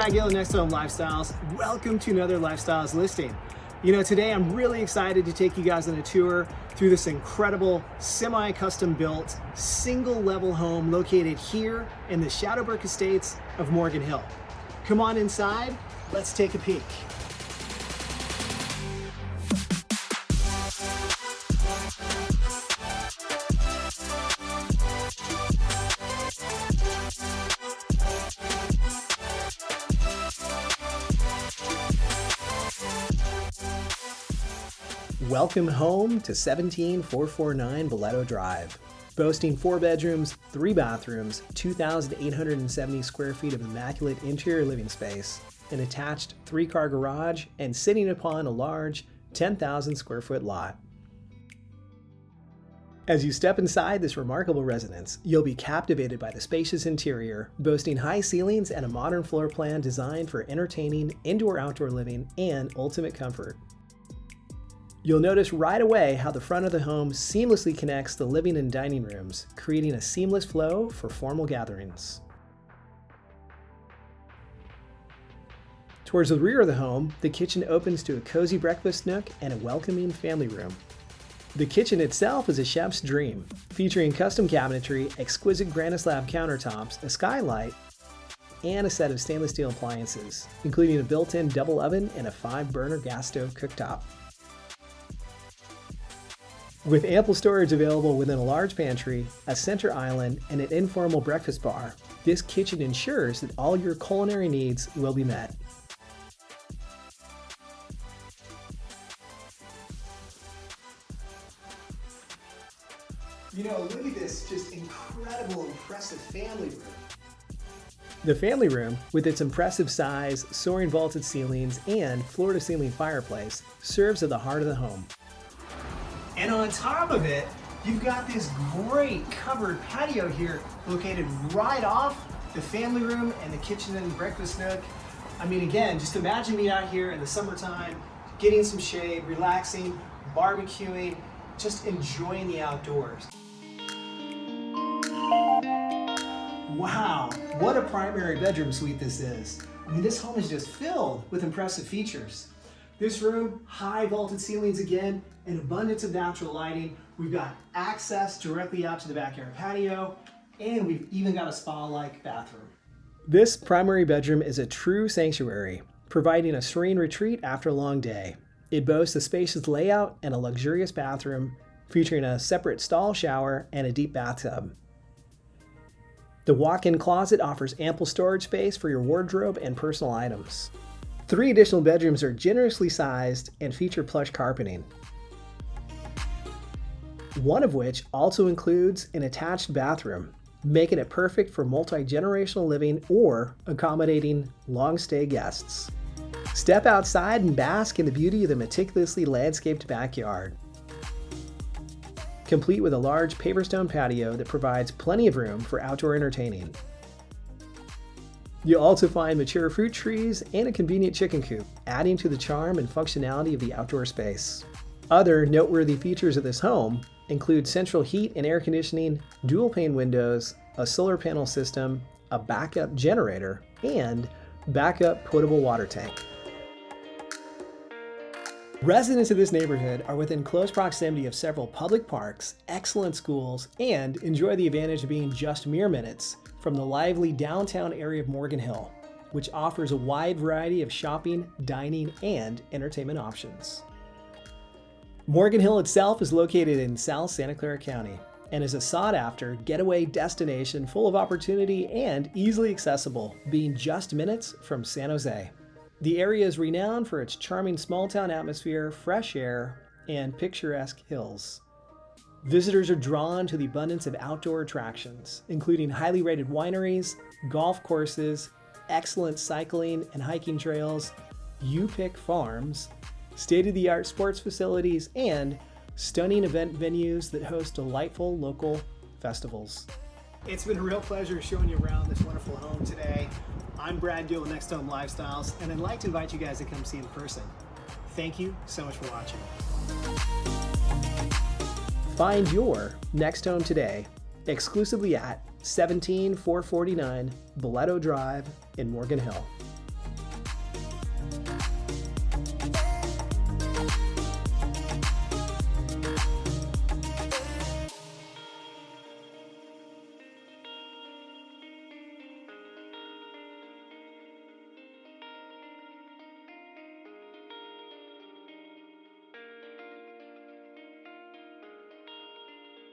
Brad Gill, Next Home Lifestyles. Welcome to another Lifestyles listing. Today I'm really excited to take you guys on a tour through this incredible semi-custom built single level home located here in the Shadowbrook Estates of Morgan Hill. Come on inside, let's take a peek. Welcome home to 17449 Boleto Drive. Boasting 4 bedrooms, 3 bathrooms, 2,870 square feet of immaculate interior living space, an attached 3-car garage, and sitting upon a large 10,000 square foot lot. As you step inside this remarkable residence, you'll be captivated by the spacious interior, boasting high ceilings and a modern floor plan designed for entertaining, indoor-outdoor living, and ultimate comfort. You'll notice right away how the front of the home seamlessly connects the living and dining rooms, creating a seamless flow for formal gatherings. Towards the rear of the home, the kitchen opens to a cozy breakfast nook and a welcoming family room. The kitchen itself is a chef's dream, featuring custom cabinetry, exquisite granite slab countertops, a skylight, and a set of stainless steel appliances, including a built-in double oven and a 5-burner gas stove cooktop. With ample storage available within a large pantry, a center island, and an informal breakfast bar, this kitchen ensures that all your culinary needs will be met. Look at this just incredible, impressive family room. The family room, with its impressive size, soaring vaulted ceilings, and floor-to-ceiling fireplace, serves at the heart of the home. And on top of it, you've got this great covered patio here located right off the family room and the kitchen and breakfast nook. Again, just imagine me out here in the summertime, getting some shade, relaxing, barbecuing, just enjoying the outdoors. Wow, what a primary bedroom suite this is. This home is just filled with impressive features. This room, high vaulted ceilings again, an abundance of natural lighting. We've got access directly out to the backyard patio, and we've even got a spa-like bathroom. This primary bedroom is a true sanctuary, providing a serene retreat after a long day. It boasts a spacious layout and a luxurious bathroom, featuring a separate stall shower and a deep bathtub. The walk-in closet offers ample storage space for your wardrobe and personal items. 3 additional bedrooms are generously sized and feature plush carpeting, one of which also includes an attached bathroom, making it perfect for multi-generational living or accommodating long-stay guests. Step outside and bask in the beauty of the meticulously landscaped backyard, complete with a large paver-stone patio that provides plenty of room for outdoor entertaining. You'll also find mature fruit trees and a convenient chicken coop, adding to the charm and functionality of the outdoor space. Other noteworthy features of this home include central heat and air conditioning, dual pane windows, a solar panel system, a backup generator, and backup potable water tank. Residents of this neighborhood are within close proximity of several public parks, excellent schools, and enjoy the advantage of being just mere minutes from the lively downtown area of Morgan Hill, which offers a wide variety of shopping, dining, and entertainment options. Morgan Hill itself is located in South Santa Clara County and is a sought-after getaway destination full of opportunity and easily accessible, being just minutes from San Jose. The area is renowned for its charming small-town atmosphere, fresh air, and picturesque hills. Visitors are drawn to the abundance of outdoor attractions, including highly rated wineries, golf courses, excellent cycling and hiking trails, U-Pick farms, state-of-the-art sports facilities, and stunning event venues that host delightful local festivals. It's been a real pleasure showing you around this wonderful home today. I'm Brad Gill with Next Home Lifestyles, and I'd like to invite you guys to come see in person. Thank you so much for watching. Find your next home today exclusively at 17449 Boleto Drive in Morgan Hill.